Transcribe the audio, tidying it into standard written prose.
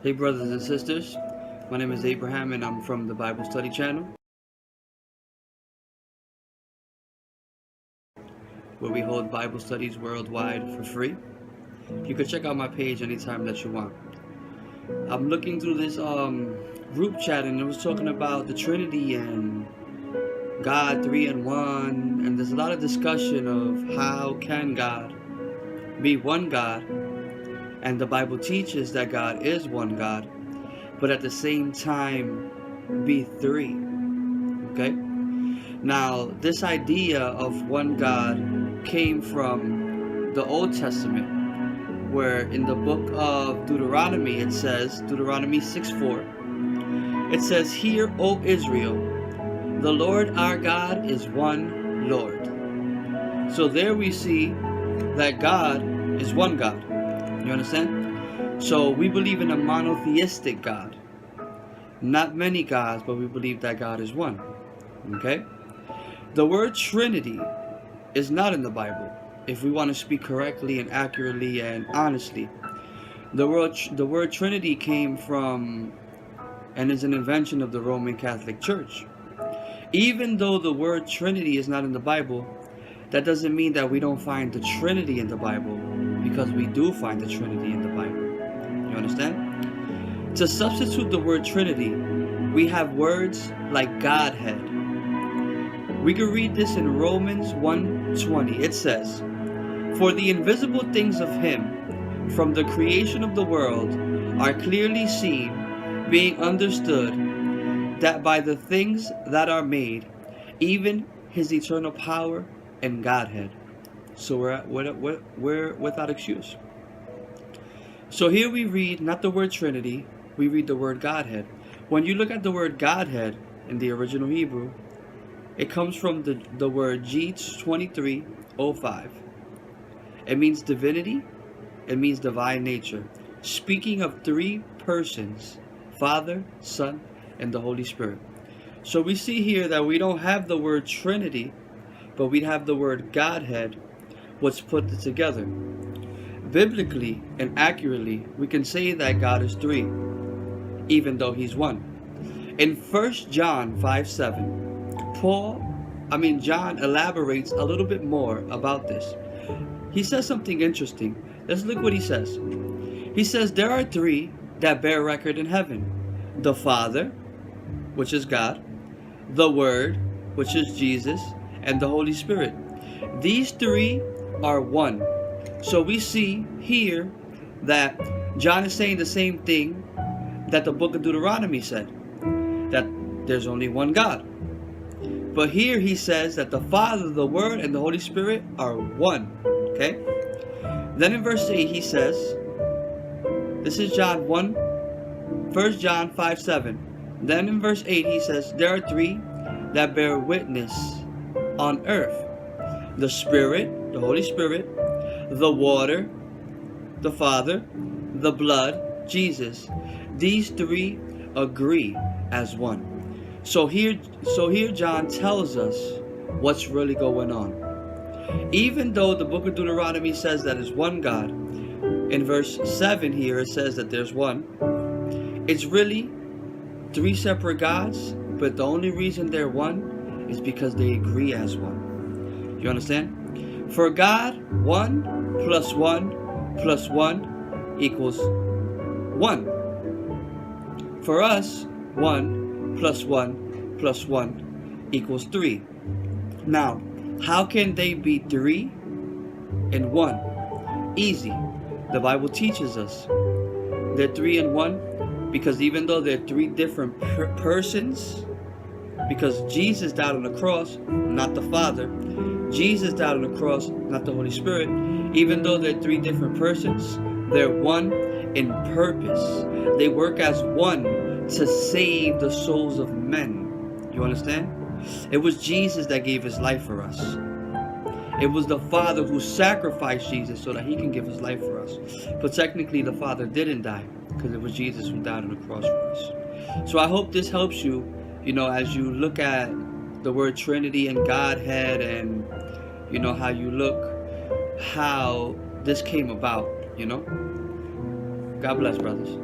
Hey brothers and sisters, my name is Abraham and I'm from the Bible Study channel, where we hold Bible studies worldwide for free. You can check out my page anytime that you want. I'm looking through this group chat and it was talking about the Trinity and God 3 and 1, and there's a lot of discussion of how can God be one God, and the Bible teaches that God is one God, but at the same time be three. Okay? Now, this idea of one God came from the Old Testament, where in the book of Deuteronomy it says, Deuteronomy 6:4, it says, "Hear, O Israel, the Lord our God is one Lord." So there we see that God is one God. You understand? So we believe in a monotheistic God. Not many gods, but we believe that God is one. Okay? The word Trinity is not in the Bible, if we want to speak correctly and accurately and honestly. The word Trinity came from and is an invention of the Roman Catholic Church. Even though the word Trinity is not in the Bible, that doesn't mean that we don't find the Trinity in the Bible, because we do find the Trinity in the Bible. You understand? To substitute the word Trinity, we have words like Godhead. We can read this in Romans 1:20. It says, "For the invisible things of him from the creation of the world are clearly seen, being understood, that by the things that are made, even his eternal power and Godhead." So we're without excuse. So here we read not the word Trinity, we read the word Godhead. When you look at the word Godhead in the original Hebrew, it comes from the word G2305. It means divinity, it means divine nature, speaking of three persons, Father, Son, and the Holy Spirit. So we see here that we don't have the word Trinity, but we have the word Godhead, what's put together. Biblically and accurately, we can say that God is three, even though he's one. In 1 John 5:7, John elaborates a little bit more about this. He says something interesting. Let's look what he says. He says, "There are three that bear record in heaven: the Father, which is God, the Word, which is Jesus, and the Holy Spirit. These three are one." So we see here that John is saying the same thing that the book of Deuteronomy said, that there's only one God. But here he says that the Father, the Word, and the Holy Spirit are one. Okay? Then in verse 8 he says, this is John 1 John 5:7. Then in verse 8 he says, "There are three that bear witness on earth: the Spirit, the Holy Spirit, the water, the Father, the blood, Jesus. These three agree as one." So here John tells us what's really going on. Even though the book of Deuteronomy says that it's one God, in verse 7 here it says that there's one. It's really three separate gods, but the only reason they're one is because they agree as one. You understand? For God, 1 plus 1 plus 1 equals 1. For us, 1 plus 1 plus 1 equals 3. Now, how can they be 3 and 1? Easy. The Bible teaches us they're 3 and 1 because even though they're three different persons, because Jesus died on the cross, not the Father. Jesus died on the cross, not the Holy Spirit. Even though they're three different persons, they're one in purpose. They work as one to save the souls of men. You understand? It was Jesus that gave his life for us. It was the Father who sacrificed Jesus so that he can give his life for us. But technically the Father didn't die, because it was Jesus who died on the cross for us. So I hope this helps you, as you look at the word Trinity and Godhead, and how you look, how this came about. God bless, brothers.